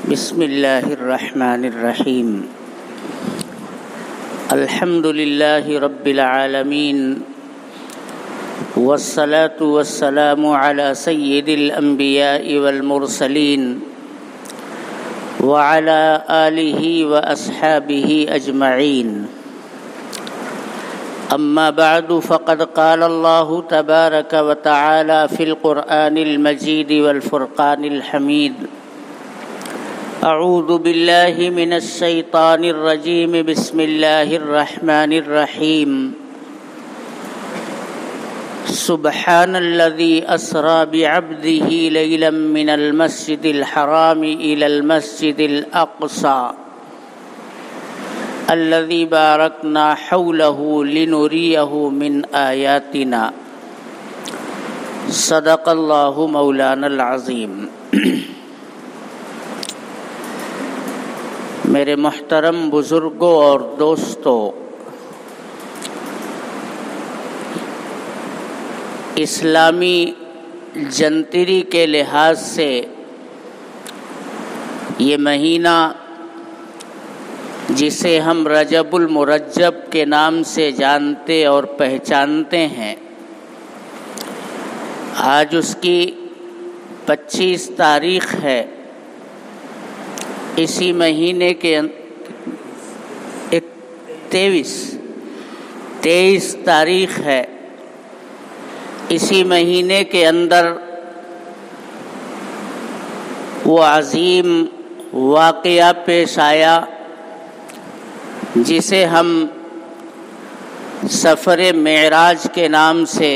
بسم اللہ الرحمن الرحیم الحمد للہ رب العالمین والصلاة والسلام علی سید الانبیاء والمرسلین وعلی آلہ واصحابہ اجمعین اما بعد فقد قال اللہ تبارک وتعالی فی القرآن المجید والفرقان الحمید اعوذ باللہ من الشیطان الرجیم بسم اللہ الرحمن الرحیم سبحان الذی اسری بعبدہ لیلا من المسجد الحرام الی المسجد الاقصی الذی بارکنا حولہ لنریہ من آیاتنا صدق اللہ مولانا العظیم۔ میرے محترم بزرگوں اور دوستوں، اسلامی جنتری کے لحاظ سے یہ مہینہ جسے ہم رجب المرجب کے نام سے جانتے اور پہچانتے ہیں، آج اس کی 25 تاریخ ہے۔ اسی مہینے کے 23 تاریخ ہے۔ اسی مہینے کے اندر وہ عظیم واقعہ پیش آیا جسے ہم سفر معراج کے نام سے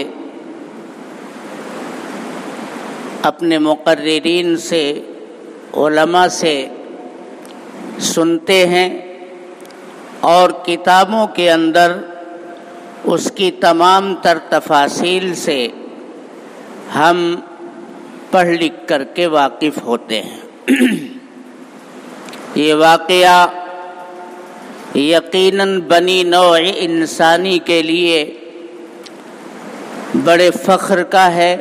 اپنے مقررین سے، علماء سے سنتے ہیں اور کتابوں کے اندر اس کی تمام تر تفاصیل سے ہم پڑھ لکھ کر کے واقف ہوتے ہیں۔ یہ واقعہ یقیناً بنی نوع انسانی کے لیے بڑے فخر کا ہے،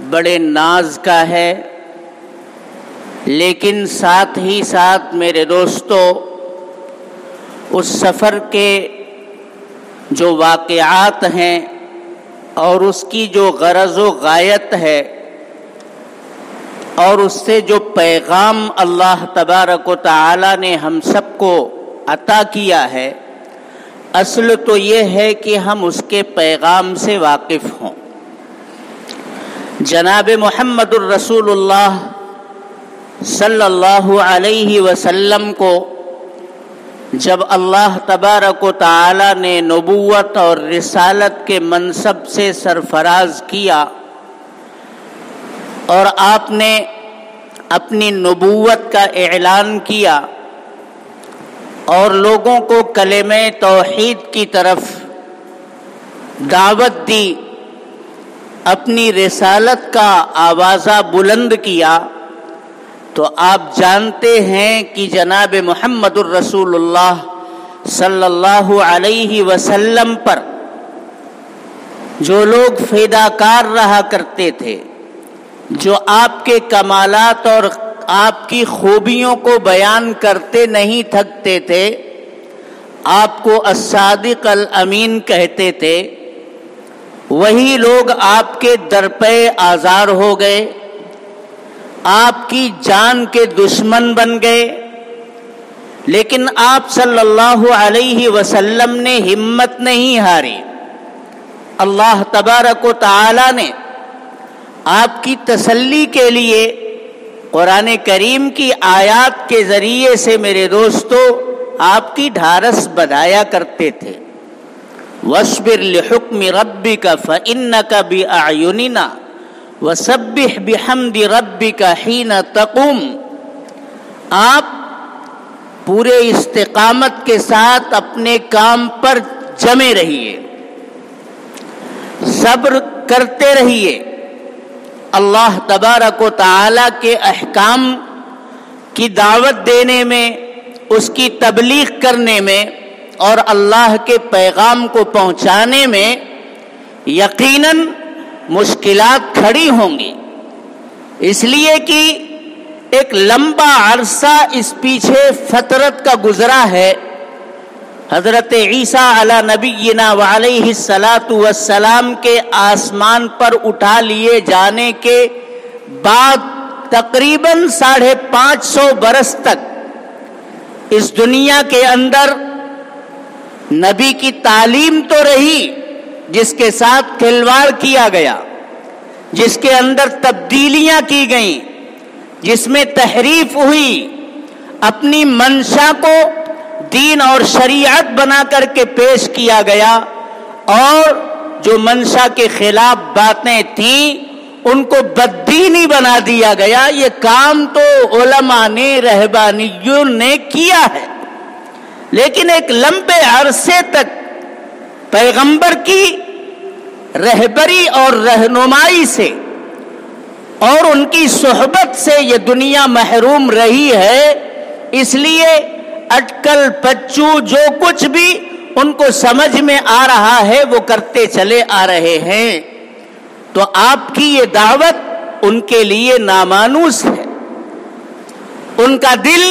بڑے ناز کا ہے، لیکن ساتھ ہی ساتھ میرے دوستو، اس سفر کے جو واقعات ہیں اور اس کی جو غرض و غایت ہے اور اس سے جو پیغام اللہ تبارک و تعالی نے ہم سب کو عطا کیا ہے، اصل تو یہ ہے کہ ہم اس کے پیغام سے واقف ہوں۔ جناب محمد الرسول اللہ صلی اللہ علیہ وسلم کو جب اللہ تبارک و تعالی نے نبوت اور رسالت کے منصب سے سرفراز کیا اور آپ نے اپنی نبوت کا اعلان کیا اور لوگوں کو کلمہ توحید کی طرف دعوت دی، اپنی رسالت کا آوازہ بلند کیا، تو آپ جانتے ہیں کہ جناب محمد الرسول اللہ صلی اللہ علیہ وسلم پر جو لوگ فداکار رہا کرتے تھے، جو آپ کے کمالات اور آپ کی خوبیوں کو بیان کرتے نہیں تھکتے تھے، آپ کو الصادق الامین کہتے تھے، وہی لوگ آپ کے در پہ آزار ہو گئے، آپ کی جان کے دشمن بن گئے۔ لیکن آپ صلی اللہ علیہ وسلم نے ہمت نہیں ہاری۔ اللہ تبارک و تعالی نے آپ کی تسلی کے لیے قرآن کریم کی آیات کے ذریعے سے میرے دوستو آپ کی ڈھارس بڑھایا کرتے تھے۔ وَاصْبِرْ لِحُكْمِ رَبِّكَ فَإِنَّكَ بِأَعْيُنِنَا وَسَبِّحْ بِحَمْدِ رَبِّكَ حِينَ تَقُومُ۔ آپ پورے استقامت کے ساتھ اپنے کام پر جمے رہیے، صبر کرتے رہیے، اللہ تبارک و تعالی کے احکام کی دعوت دینے میں، اس کی تبلیغ کرنے میں اور اللہ کے پیغام کو پہنچانے میں یقیناً مشکلات کھڑی ہوں گی، اس لیے کہ ایک لمبا عرصہ اس پیچھے فترت کا گزرا ہے. حضرت عیسیٰ علی نبینا وعلیہ الصلاۃ والسلام کے آسمان پر اٹھا لیے جانے کے بعد تقریباً 550 برس تک اس دنیا کے اندر نبی کی تعلیم تو رہی، جس کے ساتھ کھلواڑ کیا گیا، جس کے اندر تبدیلیاں کی گئیں، جس میں تحریف ہوئی، اپنی منشا کو دین اور شریعت بنا کر کے پیش کیا گیا، اور جو منشا کے خلاف باتیں تھیں ان کو بددینی بنا دیا گیا. یہ کام تو علماء نے، رہبانیوں نے کیا ہے، لیکن ایک لمبے عرصے تک پیغمبر کی رہبری اور رہنمائی سے اور ان کی صحبت سے یہ دنیا محروم رہی ہے. اس لیے اٹکل پچو جو کچھ بھی ان کو سمجھ میں آ رہا ہے وہ کرتے چلے آ رہے ہیں. تو آپ کی یہ دعوت ان کے لیے نامانوس ہے. ان کا دل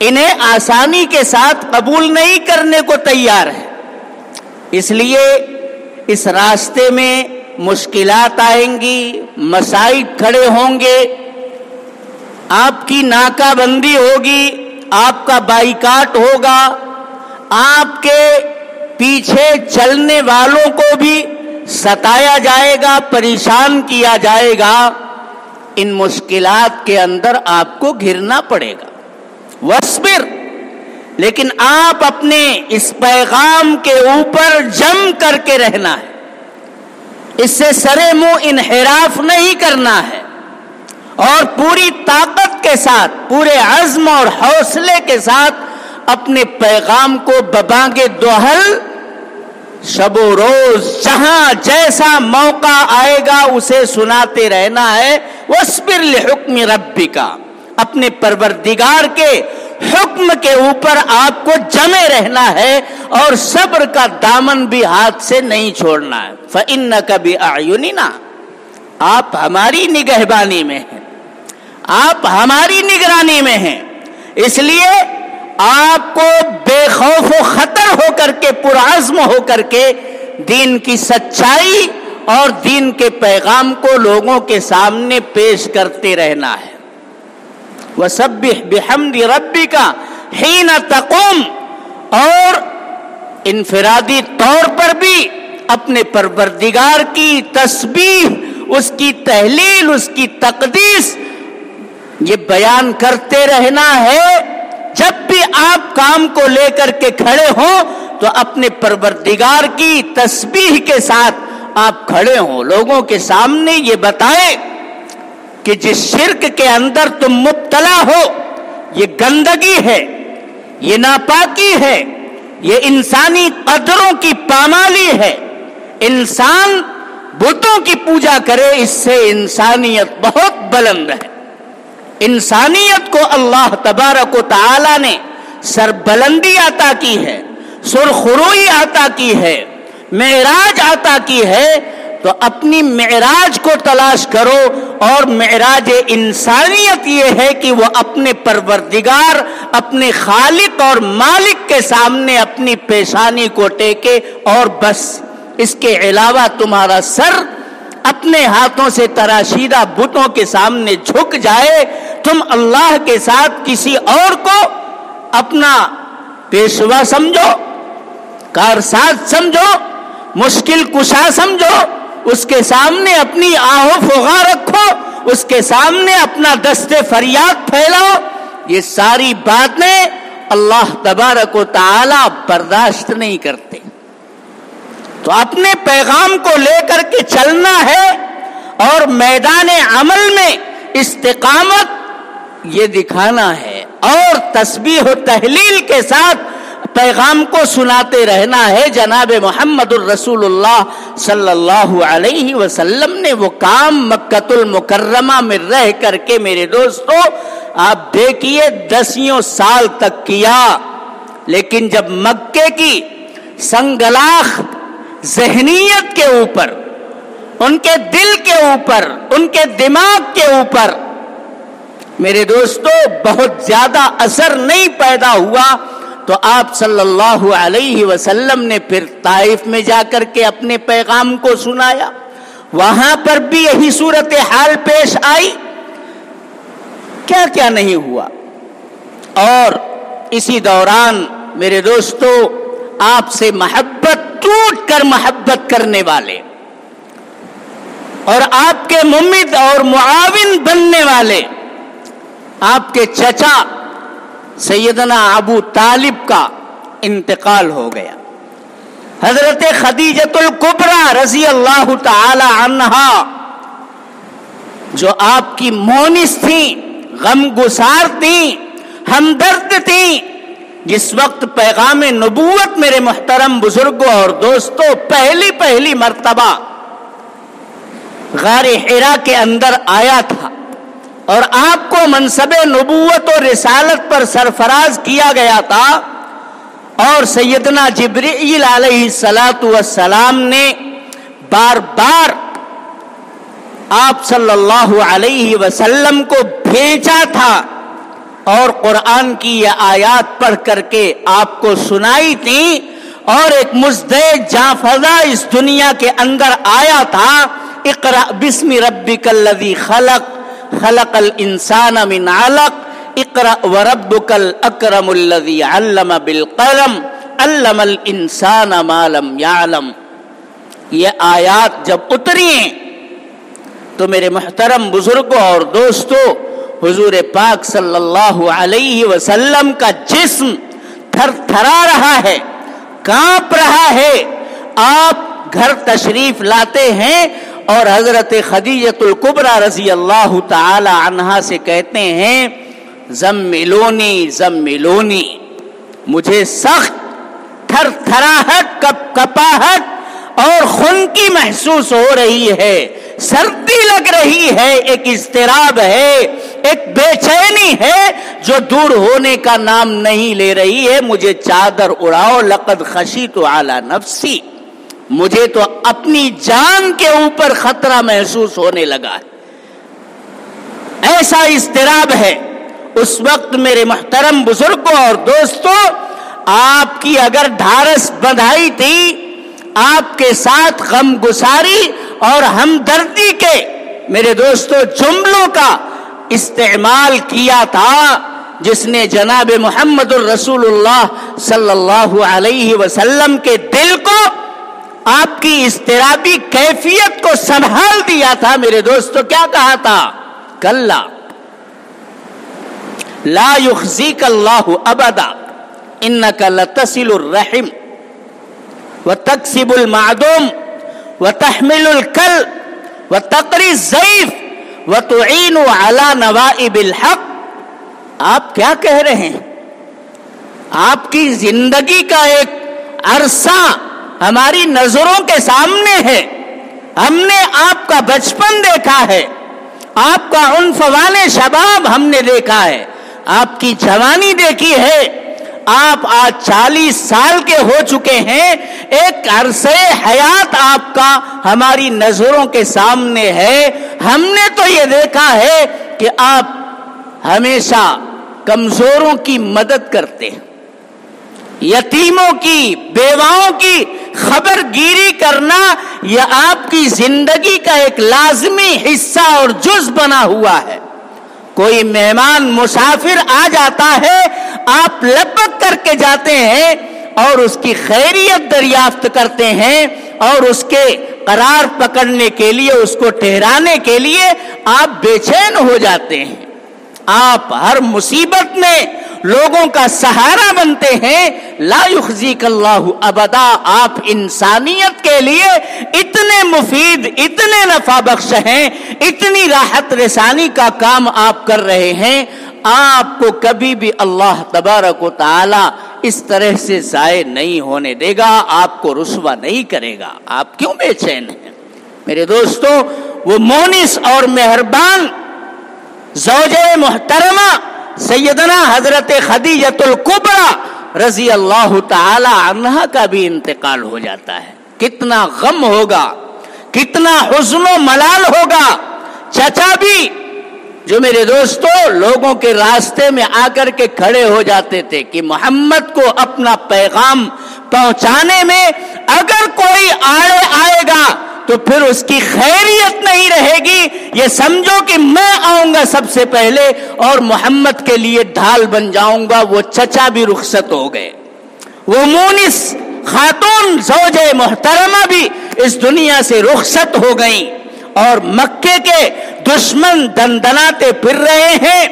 انہیں آسانی کے ساتھ قبول نہیں کرنے کو تیار ہے. اس لیے اس راستے میں مشکلات آئیں گی، مسائل کھڑے ہوں گے، آپ کی ناکہ بندی ہوگی، آپ کا بائیکاٹ ہوگا، آپ کے پیچھے چلنے والوں کو بھی ستایا جائے گا، پریشان کیا جائے گا. ان مشکلات کے اندر آپ کو گھرنا پڑے گا. وَاصْبِرْ، لیکن آپ اپنے اس پیغام کے اوپر جم کر کے رہنا ہے، اس سے سرے منہ انحراف نہیں کرنا ہے، اور پوری طاقت کے ساتھ، پورے عزم اور حوصلے کے ساتھ اپنے پیغام کو ببانگ دوہل شب و روز جہاں جیسا موقع آئے گا اسے سناتے رہنا ہے. وَاصْبِرْ لِحُکْمِ رَبِّکَ، اپنے پروردگار کے حکم کے اوپر آپ کو جمے رہنا ہے اور صبر کا دامن بھی ہاتھ سے نہیں چھوڑنا ہے. فَإِنَّكَ بِأَعْيُنِنَا، آپ ہماری نگہبانی میں ہیں، آپ ہماری نگرانی میں ہیں. اس لیے آپ کو بے خوف و خطر ہو کر کے، پرعزم ہو کر کے دین کی سچائی اور دین کے پیغام کو لوگوں کے سامنے پیش کرتے رہنا ہے. وَسَبِّحْ بِحَمْدِ رَبِّكَ حِينَ تَقُومُ، اور انفرادی طور پر بھی اپنے پروردگار کی تسبیح، اس کی تہلیل، اس کی تقدیس یہ بیان کرتے رہنا ہے. جب بھی آپ کام کو لے کر کے کھڑے ہوں تو اپنے پروردگار کی تسبیح کے ساتھ آپ کھڑے ہوں، لوگوں کے سامنے یہ بتائیں کہ جس شرک کے اندر تم مبتلا ہو یہ گندگی ہے، یہ ناپاکی ہے، یہ انسانی قدروں کی پامالی ہے. انسان بتوں کی پوجا کرے، اس سے انسانیت بہت بلند ہے. انسانیت کو اللہ تبارک و تعالی نے سربلندی عطا کی ہے، سرخروئی عطا کی ہے، معراج عطا کی ہے. تو اپنی معراج کو تلاش کرو، اور معراج انسانیت یہ ہے کہ وہ اپنے پروردگار، اپنے خالق اور مالک کے سامنے اپنی پیشانی کو ٹیکے، اور بس اس کے علاوہ تمہارا سر اپنے ہاتھوں سے تراشیدہ بتوں کے سامنے جھک جائے. تم اللہ کے ساتھ کسی اور کو اپنا پیشوا سمجھو، کارساز سمجھو، مشکل کشا سمجھو، اس کے سامنے اپنی آہ و فغاں رکھو، اس کے سامنے اپنا دست فریاد پھیلاؤ. یہ ساری باتیں اللہ تبارک و تعالی برداشت نہیں کرتے. تو اپنے پیغام کو لے کر کے چلنا ہے، اور میدان عمل میں استقامت یہ دکھانا ہے، اور تسبیح و تہلیل کے ساتھ پیغام کو سناتے رہنا ہے. جناب محمد الرسول اللہ صلی اللہ علیہ وسلم نے وہ کام مکۃ المکرمہ میں رہ کر کے میرے دوستو آپ دیکھیے 10 سال تک کیا. لیکن جب مکے کی سنگلاخ ذہنیت کے اوپر، ان کے دل کے اوپر، ان کے دماغ کے اوپر میرے دوستو بہت زیادہ اثر نہیں پیدا ہوا تو آپ صلی اللہ علیہ وسلم نے پھر طائف میں جا کر کے اپنے پیغام کو سنایا. وہاں پر بھی یہی صورتحال پیش آئی. کیا کیا نہیں ہوا. اور اسی دوران میرے دوستو آپ سے محبت ٹوٹ کر محبت کرنے والے اور آپ کے ممد اور معاون بننے والے آپ کے چچا سیدنا ابو طالب کا انتقال ہو گیا. حضرت خدیجۃ الکبریٰ رضی اللہ تعالی عنہا جو آپ کی مونس تھیں، غم گسار تھیں، ہمدرد تھیں، جس وقت پیغام نبوت میرے محترم بزرگوں اور دوستوں پہلی مرتبہ غار حرا کے اندر آیا تھا اور آپ کو منصب نبوت اور رسالت پر سرفراز کیا گیا تھا، اور سیدنا جبرائیل علیہ السلام نے بار بار آپ صلی اللہ علیہ وسلم کو بھیجا تھا اور قرآن کی یہ آیات پڑھ کر کے آپ کو سنائی تھی، اور ایک مزدحم جانفزا اس دنیا کے اندر آیا تھا. اقرأ بسم ربک الذی خلق خلق الانسان من علق اقرأ وربک الاکرم الذی علم بالقلم علم الانسان ما لم یعلم. یہ آیات جب اتری ہیں تو میرے محترم بزرگوں اور دوستوں حضور پاک صلی اللہ علیہ وسلم کا جسم تھر تھرا رہا ہے، کانپ رہا ہے. آپ گھر تشریف لاتے ہیں اور حضرت خدیجۃ الکبریٰ رضی اللہ تعالی عنہا سے کہتے ہیں زملونی زملونی. مجھے سخت تھر تھراہٹ، کپ کپاہٹ اور خنکی محسوس ہو رہی ہے، سردی لگ رہی ہے، ایک اضطراب ہے، ایک بے چینی ہے جو دور ہونے کا نام نہیں لے رہی ہے. مجھے چادر اڑاؤ، لقد خشیت علی نفسی. مجھے تو اپنی جان کے اوپر خطرہ محسوس ہونے لگا ہے، ایسا اضطراب ہے. اس وقت میرے محترم بزرگوں اور دوستوں آپ کی اگر ڈھارس بندھائی تھی، آپ کے ساتھ غم گساری اور ہمدردی کے میرے دوستوں جملوں کا استعمال کیا تھا، جس نے جناب محمد الرسول اللہ صلی اللہ علیہ وسلم کے دل کو، آپ کی اضطرابی کیفیت کو سنبھال دیا تھا. میرے دوستوں کیا کہا تھا؟ کلا لا یخزیک اللہ ابدا انک لتصل الرحم وتکسب المعدوم وتحمل الکل وتقری الضیف وتعین علی نوائب الحق. آپ کیا کہہ رہے ہیں؟ آپ کی زندگی کا ایک عرصہ ہماری نظروں کے سامنے ہے. ہم نے آپ کا بچپن دیکھا ہے، آپ کا عنفوان شباب ہم نے دیکھا ہے، آپ کی جوانی دیکھی ہے. آپ آج 40 سال کے ہو چکے ہیں. ایک عرصے حیات آپ کا ہماری نظروں کے سامنے ہے. ہم نے تو یہ دیکھا ہے کہ آپ ہمیشہ کمزوروں کی مدد کرتے ہیں، یتیموں کی، بیواؤں کی خبر گیری کرنا یہ آپ کی زندگی کا ایک لازمی حصہ اور جز بنا ہوا ہے. کوئی مہمان مسافر آ جاتا ہے، آپ لپک کر کے جاتے ہیں اور اس کی خیریت دریافت کرتے ہیں، اور اس کے قرار پکڑنے کے لیے، اس کو ٹھہرانے کے لیے آپ بے چین ہو جاتے ہیں. آپ ہر مصیبت میں لوگوں کا سہارا بنتے ہیں. لا یخزیک اللہ ابدا. آپ انسانیت کے لیے اتنے مفید، اتنے نفع بخش ہیں، اتنی راحت رسانی کا کام آپ کر رہے ہیں. آپ کو کبھی بھی اللہ تبارک و تعالی اس طرح سے ضائع نہیں ہونے دے گا، آپ کو رسوا نہیں کرے گا. آپ کیوں بے چین ہیں؟ میرے دوستوں، وہ مونس اور مہربان زوجہ محترمہ سیدنا حضرت خدیجۃ الکبریٰ رضی اللہ تعالی عنہا کا بھی انتقال ہو جاتا ہے. کتنا غم ہوگا، کتنا حزن و ملال ہوگا. چچا بھی جو میرے دوستوں لوگوں کے راستے میں آ کر کے کھڑے ہو جاتے تھے کہ محمد کو اپنا پیغام پہنچانے میں اگر کوئی آڑے آئے گا تو پھر اس کی خیریت نہیں رہے گی، یہ سمجھو کہ میں آؤں گا سب سے پہلے اور محمد کے لیے ڈھال بن جاؤں گا۔ وہ چچا بھی رخصت ہو گئے، وہ مونس خاتون زوجہ محترمہ بھی اس دنیا سے رخصت ہو گئیں، اور مکے کے دشمن دندناتے پھر رہے ہیں۔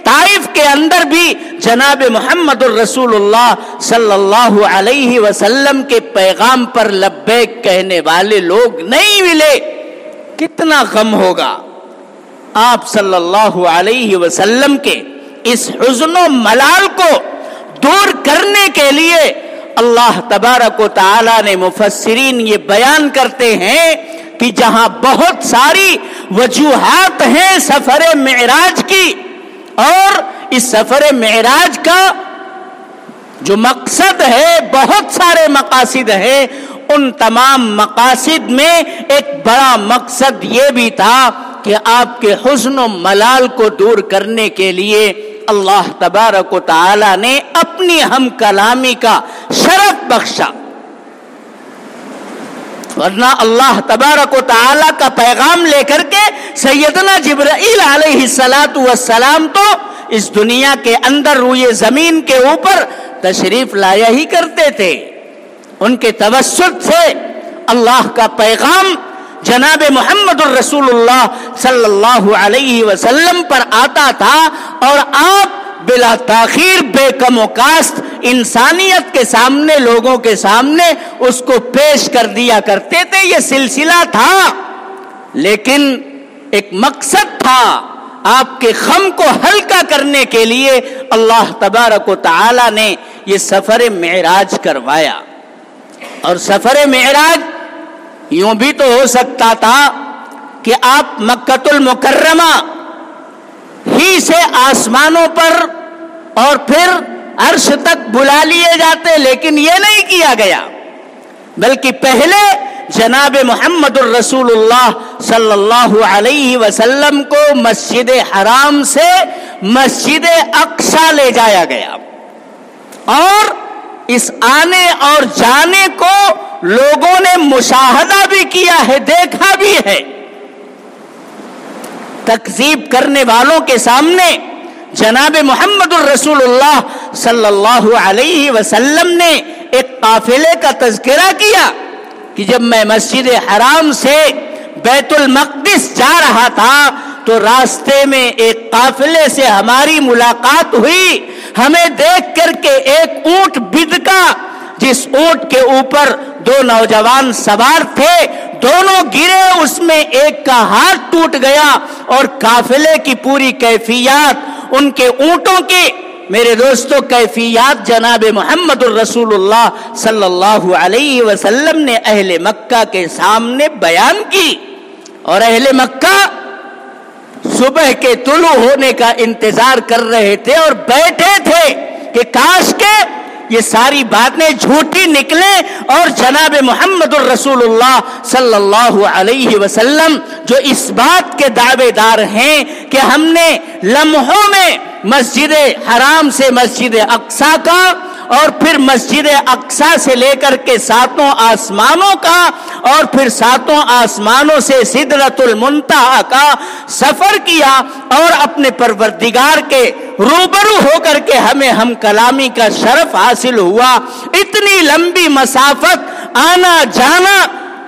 طائف کے اندر بھی جناب محمد الرسول اللہ صلی اللہ علیہ وسلم کے پیغام پر لبیک کہنے والے لوگ نہیں ملے۔ کتنا غم ہوگا۔ آپ صلی اللہ علیہ وسلم کے اس حزن و ملال کو دور کرنے کے لیے اللہ تبارک و تعالی نے، مفسرین یہ بیان کرتے ہیں کہ جہاں بہت ساری وجوہات ہیں سفر معراج کی، اور اس سفر معراج کا جو مقصد ہے بہت سارے مقاصد ہیں، ان تمام مقاصد میں ایک بڑا مقصد یہ بھی تھا کہ آپ کے حزن و ملال کو دور کرنے کے لیے اللہ تبارک و تعالی نے اپنی ہم کلامی کا شرف بخشا، ورنہ اللہ تبارک و تعالی کا پیغام لے کر کے سیدنا جبرائیل علیہ السلام تو اس دنیا کے اندر روئے زمین کے اوپر تشریف لایا ہی کرتے تھے۔ ان کے توسط سے اللہ کا پیغام جناب محمد الرسول اللہ صلی اللہ علیہ وسلم پر آتا تھا، اور آپ بلا تاخیر بے کم و کاست انسانیت کے سامنے، لوگوں کے سامنے اس کو پیش کر دیا کرتے تھے۔ یہ سلسلہ تھا، لیکن ایک مقصد تھا، آپ کے غم کو ہلکا کرنے کے لیے اللہ تبارک و تعالی نے یہ سفر معراج کروایا۔ اور سفر معراج یوں بھی تو ہو سکتا تھا کہ آپ مکۃ المکرمہ ہی سے آسمانوں پر اور پھر عرش تک بلا لیے جاتے، لیکن یہ نہیں کیا گیا، بلکہ پہلے جناب محمد الرسول اللہ صلی اللہ علیہ وسلم کو مسجد حرام سے مسجد اقصی لے جایا گیا، اور اس آنے اور جانے کو لوگوں نے مشاہدہ بھی کیا ہے، دیکھا بھی ہے۔ تکذیب کرنے والوں کے سامنے جناب محمد الرسول اللہ صلی اللہ علیہ وسلم نے ایک قافلے کا تذکرہ کیا کہ جب میں مسجد حرام سے بیت المقدس جا رہا تھا تو راستے میں ایک قافلے سے ہماری ملاقات ہوئی، ہمیں دیکھ کر کے ایک اونٹ بدکا، جس اونٹ کے اوپر دو نوجوان سوار تھے، دونوں گرے، اس میں ایک کا ہاتھ ٹوٹ گیا، اور قافلے کی پوری کیفیات، ان کے اونٹوں کی میرے دوستوں کیفیات جناب محمد الرسول اللہ صلی اللہ علیہ وسلم نے اہل مکہ کے سامنے بیان کی، اور اہل مکہ صبح کے طلوع ہونے کا انتظار کر رہے تھے اور بیٹھے تھے کہ کاش کے یہ ساری باتیں جھوٹی نکلیں، اور جناب محمد الرسول اللہ صلی اللہ علیہ وسلم جو اس بات کے دعوے دار ہیں کہ ہم نے لمحوں میں مسجد حرام سے مسجد اقصی کا، اور پھر مسجد اقصی سے لے کر کے ساتوں آسمانوں کا، اور پھر ساتوں آسمانوں سے سدرۃ المنتہا کا سفر کیا، اور اپنے پروردگار کے روبرو ہو کر کے ہمیں ہم کلامی کا شرف حاصل ہوا۔ اتنی لمبی مسافت آنا جانا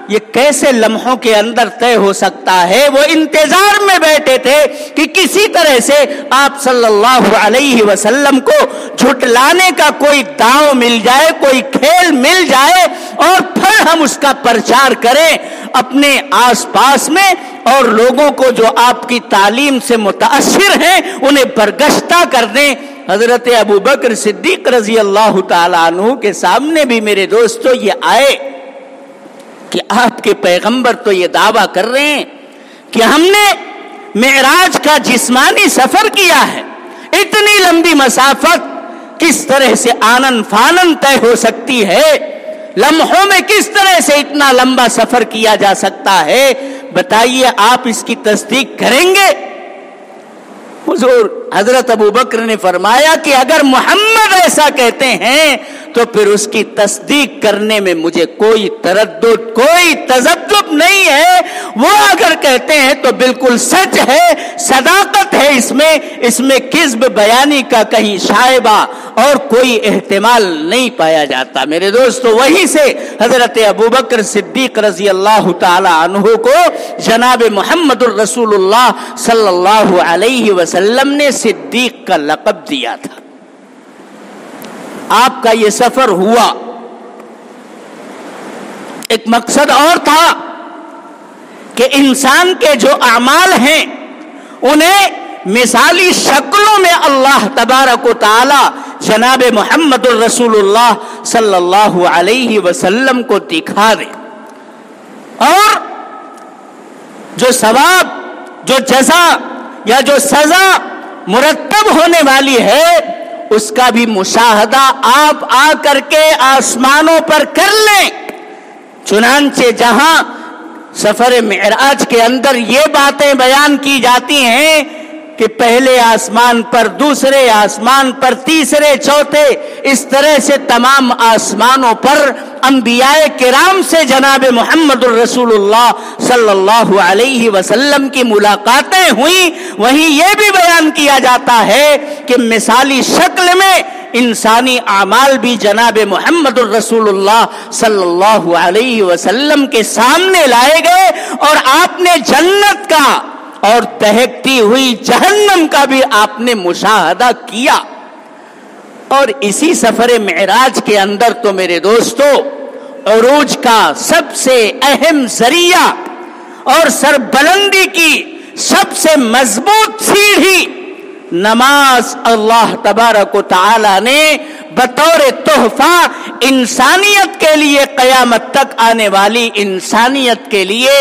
یہ کیسے لمحوں کے اندر طے ہو سکتا ہے؟ وہ انتظار میں بیٹھے تھے کہ کسی طرح سے آپ صلی اللہ علیہ وسلم کو جھٹلانے کا کوئی داؤ مل جائے، کوئی کھیل مل جائے، اور پھر ہم اس کا پرچار کریں اپنے آس پاس میں، اور لوگوں کو جو آپ کی تعلیم سے متاثر ہیں انہیں برگشتہ کر دیں۔ حضرت ابوبکر صدیق رضی اللہ تعالی عنہ کے سامنے بھی میرے دوستو یہ آئے کہ آپ کے پیغمبر تو یہ دعویٰ کر رہے ہیں کہ ہم نے معراج کا جسمانی سفر کیا ہے، اتنی لمبی مسافت کس طرح سے آنن فانن طے ہو سکتی ہے؟ لمحوں میں کس طرح سے اتنا لمبا سفر کیا جا سکتا ہے؟ بتائیے، آپ اس کی تصدیق کریں گے؟ حضور حضرت ابو بکر نے فرمایا کہ اگر محمد ایسا کہتے ہیں تو پھر اس کی تصدیق کرنے میں مجھے کوئی تردد کوئی تذبذب نہیں ہے. وہ اگر کہتے ہیں تو بالکل سچ ہے, صداقت ہے اس میں کذب بیانی کا کہیں شائبہ اور کوئی احتمال نہیں پایا جاتا. میرے دوستو, وہیں سے حضرت ابوبکر صدیق رضی اللہ تعالی عنہ کو جناب محمد الرسول اللہ صلی اللہ علیہ وسلم نے صدیق کا لقب دیا تھا. آپ کا یہ سفر ہوا, ایک مقصد اور تھا کہ انسان کے جو اعمال ہیں انہیں مثالی شکلوں میں اللہ تبارک و تعالی جناب محمد الرسول اللہ صلی اللہ علیہ وسلم کو دکھا دے, اور جو ثواب, جو جزا یا جو سزا مرتب ہونے والی ہے اس کا بھی مشاہدہ آپ آ کر کے آسمانوں پر کر لیں. چنانچہ جہاں سفر معراج کے اندر یہ باتیں بیان کی جاتی ہیں کہ پہلے آسمان پر, دوسرے آسمان پر, تیسرے, چوتھے, اس طرح سے تمام آسمانوں پر انبیاء کرام سے جناب محمد الرسول اللہ صلی اللہ علیہ وسلم کی ملاقاتیں ہوئیں, وہیں یہ بھی بیان کیا جاتا ہے کہ مثالی شکل میں انسانی اعمال بھی جناب محمد الرسول اللہ صلی اللہ علیہ وسلم کے سامنے لائے گئے, اور آپ نے جنت کا اور دہکتی ہوئی جہنم کا بھی آپ نے مشاہدہ کیا. اور اسی سفر معراج کے اندر تو میرے دوستو عروج کا سب سے اہم ذریعہ اور سربلندی کی سب سے مضبوط سیڑھی نماز اللہ تبارک و تعالی نے بطور تحفہ انسانیت کے لیے, قیامت تک آنے والی انسانیت کے لیے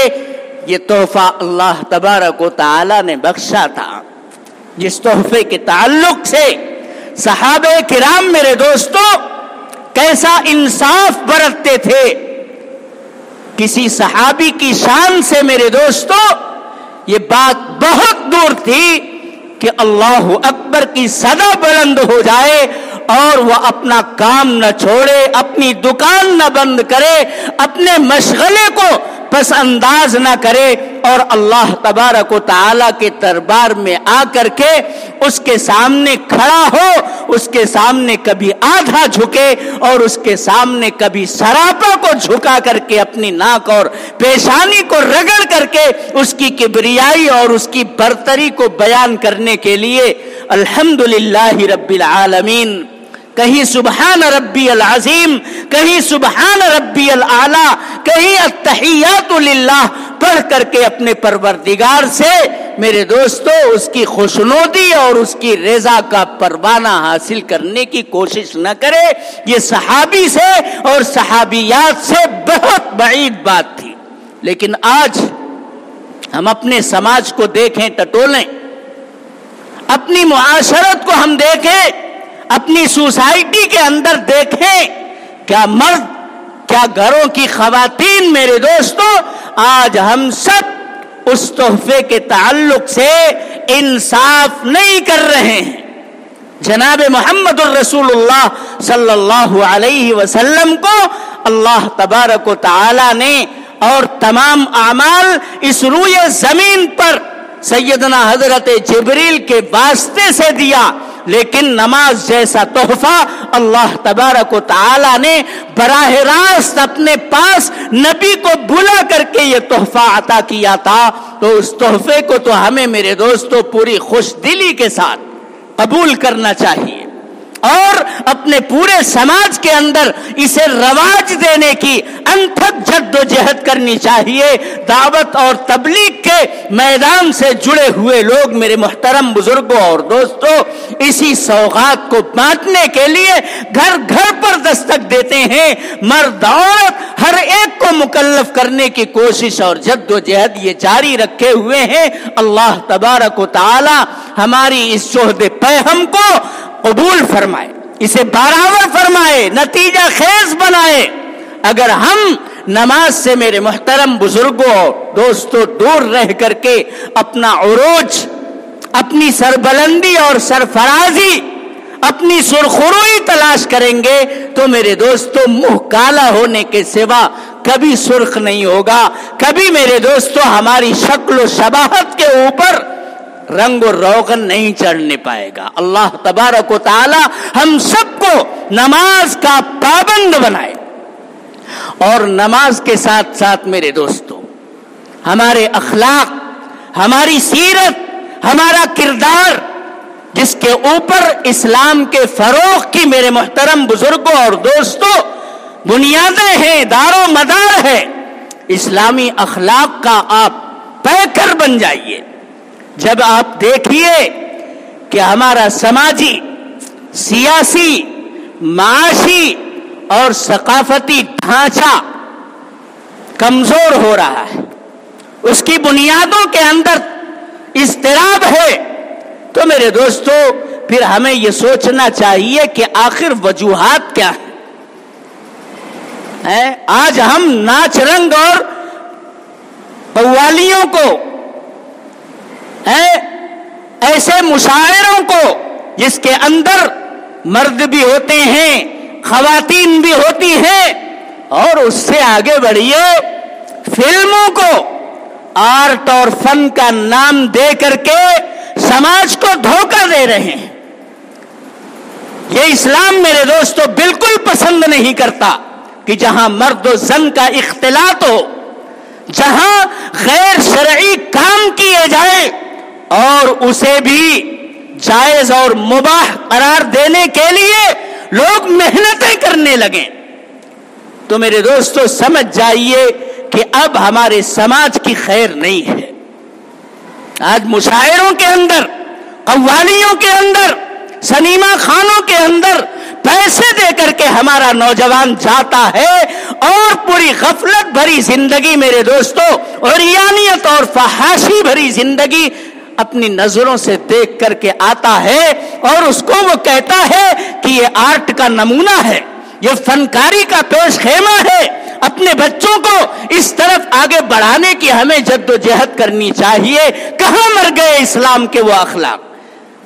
یہ تحفہ اللہ تبارک و تعالی نے بخشا تھا, جس تحفے کے تعلق سے صحابہ کرام میرے دوستو کیسا انصاف برتتے تھے. کسی صحابی کی شان سے میرے دوستو یہ بات بہت دور تھی کہ اللہ اکبر کی صدا بلند ہو جائے اور وہ اپنا کام نہ چھوڑے, اپنی دکان نہ بند کرے, اپنے مشغلے کو پس انداز نہ کرے, اور اللہ تبارک و تعالی کے دربار میں آ کر کے اس کے سامنے کھڑا ہو, اس کے سامنے کبھی آدھا جھکے اور اس کے سامنے کبھی سراپا کو جھکا کر کے اپنی ناک اور پیشانی کو رگڑ کر کے اس کی کبریائی اور اس کی برتری کو بیان کرنے کے لیے الحمدللہ رب العالمین, کہیں سبحان ربی العظیم, کہیں سبحان ربی الاعلی, کہیں التحیات للہ پڑھ کر کے اپنے پروردگار سے میرے دوستو اس کی خوشنودی اور اس کی رضا کا پروانہ حاصل کرنے کی کوشش نہ کرے. یہ صحابی سے اور صحابیات سے بہت بعید بات تھی. لیکن آج ہم اپنے سماج کو دیکھیں, ٹٹولیں, اپنی معاشرت کو ہم دیکھیں, اپنی سوسائٹی کے اندر دیکھیں, کیا مرد کیا گھروں کی خواتین میرے دوستو آج ہم سب اس تحفے کے تعلق سے انصاف نہیں کر رہے ہیں. جناب محمد الرسول اللہ صلی اللہ علیہ وسلم کو اللہ تبارک و تعالی نے اور تمام اعمال اس روئے زمین پر سیدنا حضرت جبریل کے واسطے سے دیا, لیکن نماز جیسا تحفہ اللہ تبارک و تعالی نے براہ راست اپنے پاس نبی کو بلا کر کے یہ تحفہ عطا کیا تھا. تو اس تحفے کو تو ہمیں میرے دوستو پوری خوش دلی کے ساتھ قبول کرنا چاہیے اور اپنے پورے سماج کے اندر اسے رواج دینے کی انتھک جد و جہد کرنی چاہیے. دعوت اور تبلیغ کے میدان سے جڑے ہوئے لوگ میرے محترم بزرگوں اور دوستوں اسی سوغات کو بانٹنے کے لیے گھر گھر پر دستک دیتے ہیں. مرد عورت ہر ایک کو مکلف کرنے کی کوشش اور جد و جہد یہ جاری رکھے ہوئے ہیں. اللہ تبارک و تعالی ہماری اس جہد پیہم کو قبول فرمائے, اسے برابر فرمائے, نتیجہ خیز بنائے. اگر ہم نماز سے میرے محترم بزرگوں دوستوں دور رہ کر کے اپنا عروج اپنی سربلندی اور سرفرازی، اپنی سرخروئی تلاش کریں گے تو میرے دوستو منہ کالا ہونے کے سوا کبھی سرخ نہیں ہوگا، کبھی میرے دوستو ہماری شکل و شباہت کے اوپر رنگ و روغن نہیں چڑھنے پائے گا۔ اللہ تبارک و تعالی ہم سب کو نماز کا پابند بنائے، اور نماز کے ساتھ ساتھ میرے دوستو ہمارے اخلاق، ہماری سیرت، ہمارا کردار، جس کے اوپر اسلام کے فروغ کی میرے محترم بزرگوں اور دوستوں بنیادیں ہیں، دار و مدار ہے، اسلامی اخلاق کا آپ پیکر بن جائیے۔ جب آپ دیکھیے کہ ہمارا سماجی، سیاسی، معاشی اور ثقافتی ڈھانچہ کمزور ہو رہا ہے، اس کی بنیادوں کے اندر اضطراب ہے، تو میرے دوستو پھر ہمیں یہ سوچنا چاہیے کہ آخر وجوہات کیا ہیں۔ آج ہم ناچ رنگ اور قوالیوں کو، ایسے مشاعروں کو جس کے اندر مرد بھی ہوتے ہیں، خواتین بھی ہوتی ہیں، اور اس سے آگے بڑھیے فلموں کو آرٹ اور فن کا نام دے کر کے سماج کو دھوکہ دے رہے ہیں۔ یہ اسلام میرے دوستو بالکل پسند نہیں کرتا کہ جہاں مرد و زن کا اختلاط ہو، جہاں غیر شرعی کام کیے جائے اور اسے بھی جائز اور مباح قرار دینے کے لیے لوگ محنتیں کرنے لگیں، تو میرے دوستو سمجھ جائیے کہ اب ہمارے سماج کی خیر نہیں ہے۔ آج مشاعروں کے اندر، قوالیوں کے اندر، سنیما خانوں کے اندر پیسے دے کر کے ہمارا نوجوان جاتا ہے، اور پوری غفلت بھری زندگی میرے دوستو، عریانیت اور فحاشی بھری زندگی اپنی نظروں سے دیکھ کر کے آتا ہے، اور اس کو وہ کہتا ہے کہ یہ آرٹ کا نمونہ ہے، یہ فنکاری کا پیش خیمہ ہے۔ اپنے بچوں کو اس طرف آگے بڑھانے کی ہمیں جد و جہد کرنی چاہیے۔ کہاں مر گئے اسلام کے وہ اخلاق؟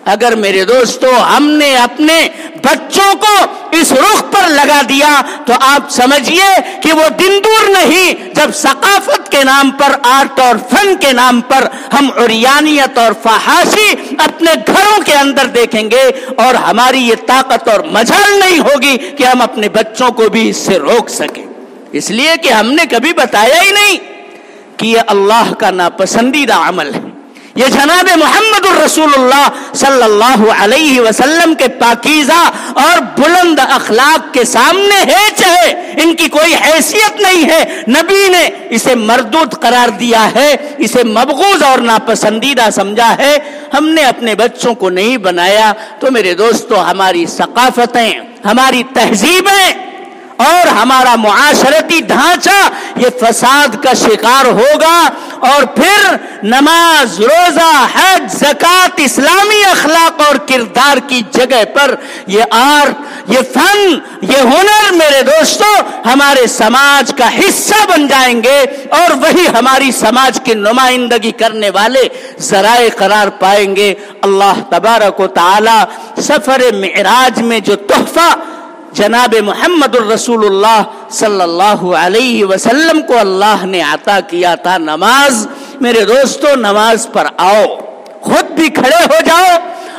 اگر میرے دوستو ہم نے اپنے بچوں کو اس رخ پر لگا دیا تو آپ سمجھیے کہ وہ دن دور نہیں جب ثقافت کے نام پر، آرٹ اور فن کے نام پر ہم عریانیت اور فحاشی اپنے گھروں کے اندر دیکھیں گے، اور ہماری یہ طاقت اور مجال نہیں ہوگی کہ ہم اپنے بچوں کو بھی اس سے روک سکیں، اس لیے کہ ہم نے کبھی بتایا ہی نہیں کہ یہ اللہ کا ناپسندیدہ عمل ہے۔ یہ جناب محمد الرسول اللہ صلی اللہ علیہ وسلم کے پاکیزہ اور بلند اخلاق کے سامنے ہے، چاہے ان کی کوئی حیثیت نہیں ہے، نبی نے اسے مردود قرار دیا ہے، اسے مبغوض اور ناپسندیدہ سمجھا ہے۔ ہم نے اپنے بچوں کو نہیں بنایا تو میرے دوستو ہماری ثقافتیں، ہماری تہذیبیں اور ہمارا معاشرتی ڈھانچہ یہ فساد کا شکار ہوگا، اور پھر نماز، روزہ، حج، زکوٰۃ، اسلامی اخلاق اور کردار کی جگہ پر یہ آرٹ، یہ فن، یہ ہنر میرے دوستو ہمارے سماج کا حصہ بن جائیں گے، اور وہی ہماری سماج کی نمائندگی کرنے والے ذرائع قرار پائیں گے۔ اللہ تبارک و تعالی سفر معراج میں جو تحفہ جناب محمد الرسول اللہ صلی اللہ علیہ وسلم کو اللہ نے عطا کیا تھا، نماز، میرے دوستو نماز پر آؤ، خود بھی کھڑے ہو جاؤ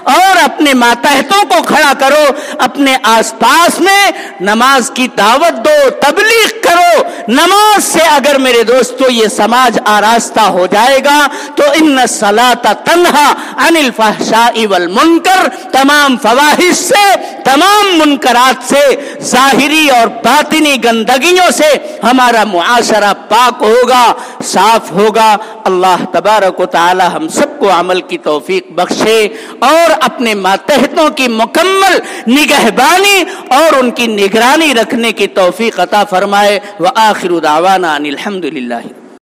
اور اپنے ماتحتوں کو کھڑا کرو، اپنے آس پاس میں نماز کی دعوت دو، تبلیغ کرو۔ نماز سے اگر میرے دوستو یہ سماج آراستہ ہو جائے گا تو ان الصلاۃ تنہا عن الفحشاء والمنکر، تمام فواحش سے، تمام منکرات سے، ظاہری اور باطنی گندگیوں سے ہمارا معاشرہ پاک ہوگا، صاف ہوگا۔ اللہ تبارک و تعالی ہم سب کو عمل کی توفیق بخشے، اور اپنے ماتحتوں کی مکمل نگہبانی اور ان کی نگرانی رکھنے کی توفیق عطا فرمائے۔ وآخر دعوانا ان الحمد للہ۔